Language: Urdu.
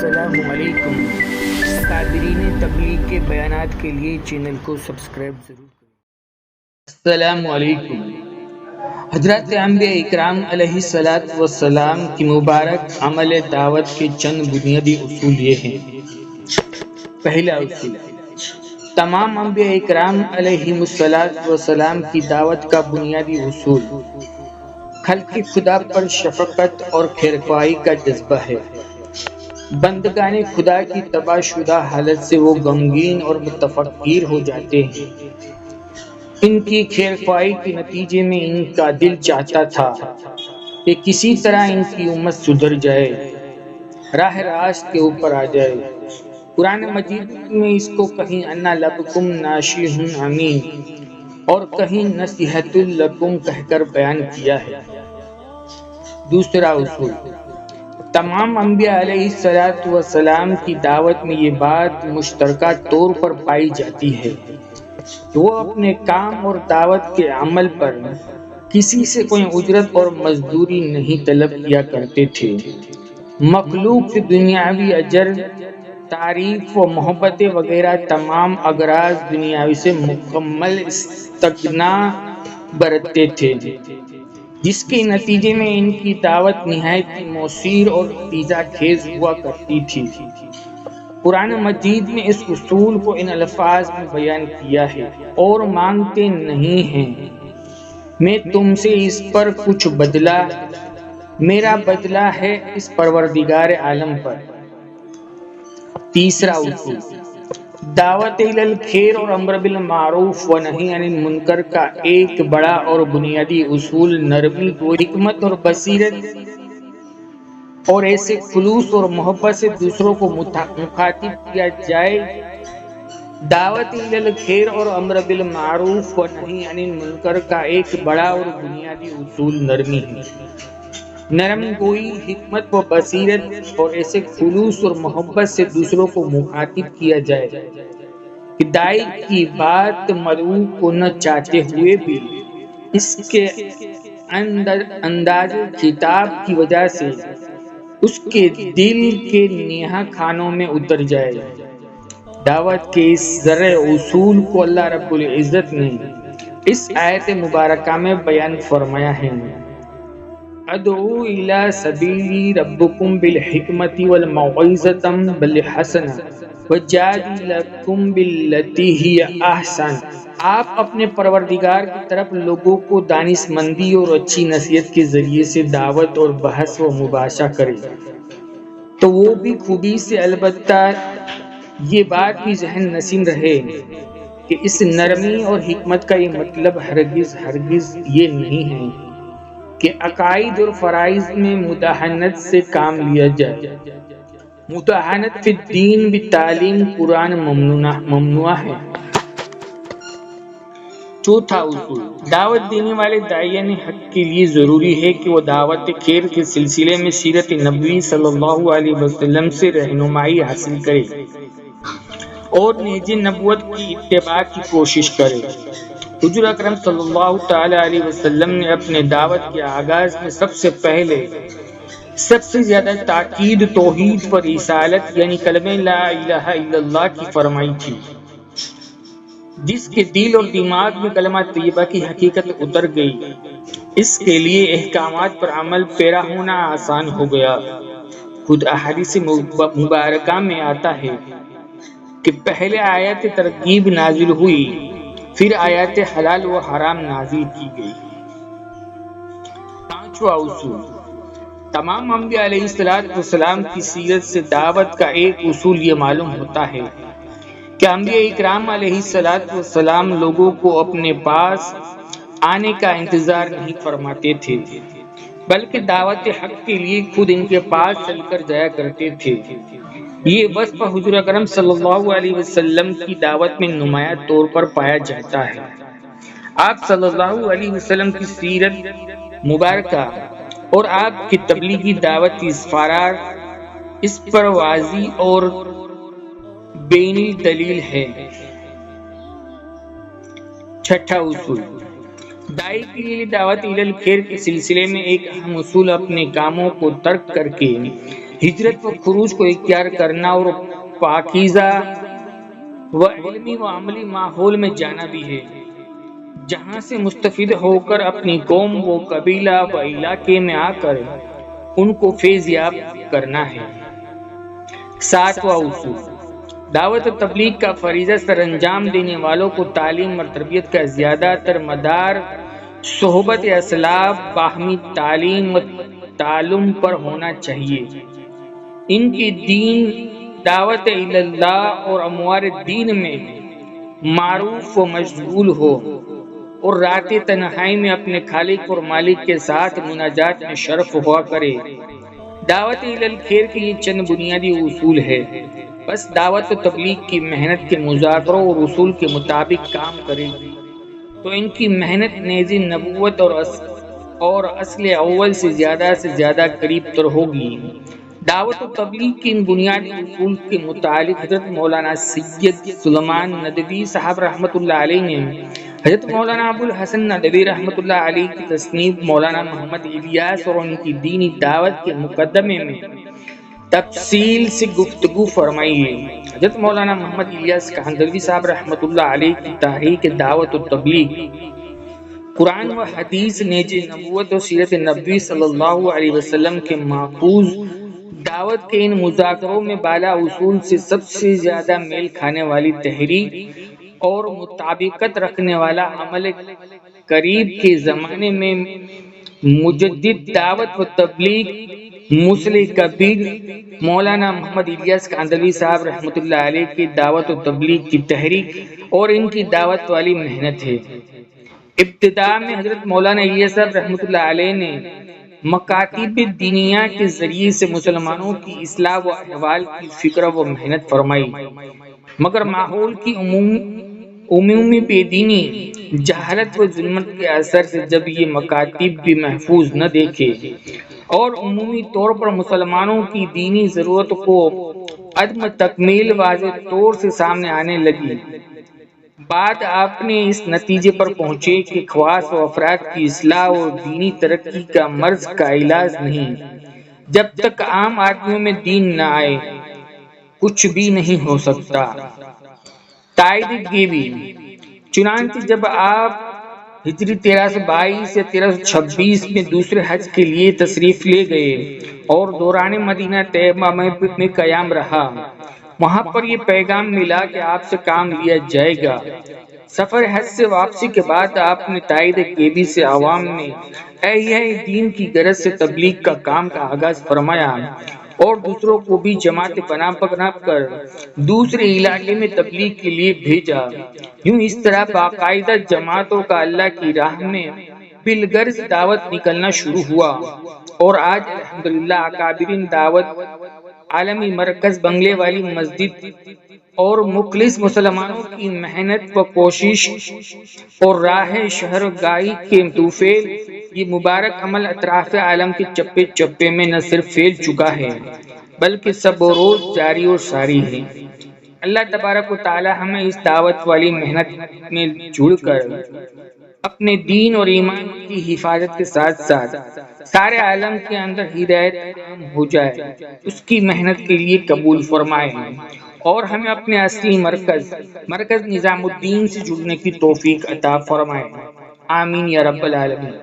السلام علیکم قادرین تبلیغ کے بیانات کے لیے چینل کو سبسکرائب ضرور کریں۔ السلام علیکم۔ حضرت انبیاء اکرام علیہ السلام کی مبارک عمل دعوت کے چند بنیادی اصول یہ ہیں۔ پہلا اصول، تمام انبیاء اکرام علیہ السلام کی دعوت کا بنیادی اصول خلق خدا پر شفقت اور خیرخواہی کا جذبہ ہے۔ بندگان خدا کی تباہ شدہ حالت سے وہ غمگین اور متفکر ہو جاتے ہیں۔ ان کی خیرخواہی کے نتیجے میں ان کا دل چاہتا تھا کہ کسی طرح ان کی امت سدھر جائے، راہ راست کے اوپر آ جائے۔ قرآن مجید میں اس کو کہیں انا لکم ناصح امین اور کہیں نصیحت لکم کہہ کر بیان کیا ہے۔ دوسرا اصول، تمام انبیاء علیہ السلام کی دعوت میں یہ بات مشترکہ طور پر پائی جاتی ہے کہ وہ اپنے کام اور دعوت کے عمل پر کسی سے کوئی اجرت اور مزدوری نہیں طلب کیا کرتے تھے۔ مخلوق سے دنیاوی اجر، تعریف و محبت وغیرہ تمام اغراض دنیاوی سے مکمل استغنا برتتے تھے، جس کے نتیجے میں ان کی دعوت نہایت مؤثر اور نتیجہ خیز ہوا کرتی تھی۔ قرآن مجید میں اس اصول کو ان الفاظ میں بیان کیا ہے، اور مانگتے نہیں ہیں میں تم سے اس پر کچھ بدلہ، میرا بدلہ ہے اس پروردگار عالم پر۔ تیسرا اصول، دعوت الی الخیر اور امر بالمعروف و نہی عن المنکر کا ایک بڑا اور بنیادی اصول نرمی و حکمت اور بصیرت اور ایسے خلوص اور محبت سے دوسروں کو مخاطب کیا جائے۔ دعوت الی الخیر اور امر بالمعروف و نہی عن المنکر کا ایک بڑا اور بنیادی اصول نرمی ہے۔ نرم گوئی، حکمت و بصیرت اور ایسے خلوص اور محبت سے دوسروں کو مخاطب کیا جائے کہ داعی کی بات مدعو کو نہ چاہتے ہوئے بھی اس کے انداز خطاب کی وجہ سے اس کے دل کے نیہہ خانوں میں اتر جائے۔ دعوت کے اس ذرے اصول کو اللہ رب العزت نے اس آیت مبارکہ میں بیان فرمایا ہے۔ ادعو الی سبیل ربکم بالحکمت والموعظۃ الحسنہ وجادلکم باللتی ہی احسن۔ آپ اپنے پروردگار کی طرف لوگوں کو دانشمندی اور اچھی نصیحت کے ذریعے سے دعوت اور بحث و مباحثہ کریں تو وہ بھی خوبی سے، البتہ یہ بات بھی ذہن نشین رہے کہ اس نرمی اور حکمت کا یہ مطلب ہرگز یہ نہیں ہے کہ عقائد اور فرائض میں مداہنت سے کام لیا جائے۔ مداہنت فی الدین بتعلیم قرآن ممنوع ہے۔ چوتھا اصول، دعوت دینے والے داعیان حق کے لیے ضروری ہے کہ وہ دعوت خیر کے سلسلے میں سیرت نبوی صلی اللہ علیہ وسلم سے رہنمائی حاصل کرے اور نہج نبوت کی اتباع کی کوشش کرے۔ حضور اکرم صلی اللہ تعالی علیہ وسلم نے اپنے دعوت کے آغاز میں سب سے پہلے سب سے زیادہ تاکید توحید پر، رسالت یعنی کلمہ لا الہ الا اللہ کی فرمائی تھی۔ جس کے دل اور دماغ میں کلمہ طیبہ کی حقیقت اتر گئی، اس کے لیے احکامات پر عمل پیرا ہونا آسان ہو گیا۔ خود احادیث مبارکہ میں آتا ہے کہ پہلے آیت ترغیب نازل ہوئی، پھر آیات حلال و حرام نازل کی گئی۔ پانچواں اصول، تمام انبیاء علیہ السلام کی سیرت سے دعوت کا ایک اصول یہ معلوم ہوتا ہے کہ انبیاء اکرام علیہ السلام لوگوں کو اپنے پاس آنے کا انتظار نہیں فرماتے تھے، بلکہ دعوت حق کے لیے خود ان کے پاس چل کر جایا کرتے تھے۔ یہ وصف حضور اکرم صلی اللہ علیہ وسلم کی دعوت میں نمایاں طور پر پایا جاتا ہے۔ آپ صلی اللہ علیہ وسلم کی سیرت مبارکہ اور آپ کی تبلیغی دعوت کی اسفارات اس پر واضح اور بینی دلیل ہے۔ چھٹا اصول، داعی کے لیے دعوت الی الخیر کے سلسلے میں ایک اہم اصول اپنے کاموں کو ترک کر کے ہجرت و خروج کو اختیار کرنا اور پاکیزہ و علمی و عملی ماحول میں جانا بھی ہے، جہاں سے مستفید ہو کر اپنی قوم و قبیلہ و علاقے میں آ کر ان کو فیض یاب کرنا ہے۔ ساتواں اصول: دعوت و تبلیغ کا فریضہ سر انجام دینے والوں کو تعلیم اور تربیت کا زیادہ تر مدار صحبت اسلاف، باہمی تعلیم و تعلم پر ہونا چاہیے۔ ان کی دین دعوت اللہ اور امور دین میں معروف و مشغول ہو اور رات تنہائی میں اپنے خالق اور مالک کے ساتھ مناجات میں شرف ہوا کرے۔ دعوت الخیر کے یہ چند بنیادی اصول ہے، بس دعوت و تبلیغ کی محنت کے مذاکروں اور اصول کے مطابق کام کرے گی تو ان کی محنت نیز نبوت اور اصل اول سے زیادہ قریب تر ہوگی۔ دعوت و تبلیغ کے ان بنیادی اصول کے متعلق حضرت مولانا سید سلیمان ندوی صاحب رحمۃ اللہ علیہ نے حضرت مولانا ابو الحسن ندوی رحمۃ اللہ علیہ کی تصنیف مولانا محمد الیاس اور ان کی دینی دعوت کے مقدمے میں تفصیل سے گفتگو فرمائی ہے۔ حضرت مولانا محمد الیاس کاندھلوی صاحب رحمۃ اللہ علیہ کی تحریک دعوت و تبلیغ قرآن و حدیث نیز نبوت و سیرت نبوی صلی اللہ علیہ وسلم کے ماخوذ دعوت کے ان مذاکروں میں بالا اصول سے سب سے زیادہ میل کھانے والی تحریک اور مطابقت رکھنے والا عمل قریب کے زمانے میں مجدد دعوت و تبلیغ مصلح کبیر مولانا محمد الیاس کاندھلوی صاحب رحمۃ اللہ علیہ کی دعوت و تبلیغ کی تحریک اور ان کی دعوت والی محنت ہے۔ ابتدا میں حضرت مولانا الیاس صاحب رحمۃ اللہ علیہ نے مکاتب دینیہ کے ذریعے سے مسلمانوں کی اصلاح و احوال کی فکر و محنت فرمائی، مگر ماحول کی عمومی بے دینی، جہالت و ظلمت کے اثر سے جب یہ مکاتب بھی محفوظ نہ دیکھے اور عمومی طور پر مسلمانوں کی دینی ضرورت کو عدم تکمیل واضح طور سے سامنے آنے لگی، بعد آپ نے اس نتیجے پر پہنچے کہ خواص و افراد کی اصلاح اور دینی ترقی کا مرض کا علاج نہیں، جب تک عام آدمیوں میں دین نہ آئے کچھ بھی نہیں ہو سکتا۔ تائید گیبی: چنانچہ جب آپ ہجری 1322 یا 1326 میں دوسرے حج کے لیے تشریف لے گئے اور دوران مدینہ طیبہ میں قیام رہا، وہاں پر یہ پیغام ملا کہ آپ سے کام لیا جائے گا۔ سفر حج سے واپسی کے بعد آپ نے تائید گیبی سے عوام میں احیاء دین کی غرض سے تبلیغ کا کام کا آغاز فرمایا اور دوسروں کو بھی جماعت بنا کر دوسرے علاقے میں تبلیغ کے لیے بھیجا۔ یوں اس طرح باقاعدہ جماعتوں کا اللہ کی راہ میں بالغرض دعوت نکلنا شروع ہوا، اور آج الحمدللہ اکابرین دعوت عالمی مرکز بنگلے والی مسجد اور مخلص مسلمانوں کی محنت و کوشش اور راہ شہرگاہی کے توفیل یہ مبارک عمل اطراف عالم کے چپے چپے میں نہ صرف پھیل چکا ہے بلکہ سب روز جاری اور ساری ہے۔ اللہ تبارک و تعالی ہمیں اس دعوت والی محنت میں جڑ کر اپنے دین اور ایمان کی حفاظت کے ساتھ ساتھ سارے عالم کے اندر ہدایت عام ہو جائے اس کی محنت کے لیے قبول فرمائے اور ہمیں اپنے اصلی مرکز نظام الدین سے جڑنے کی توفیق عطا فرمائے۔ آمین یا رب العالمین۔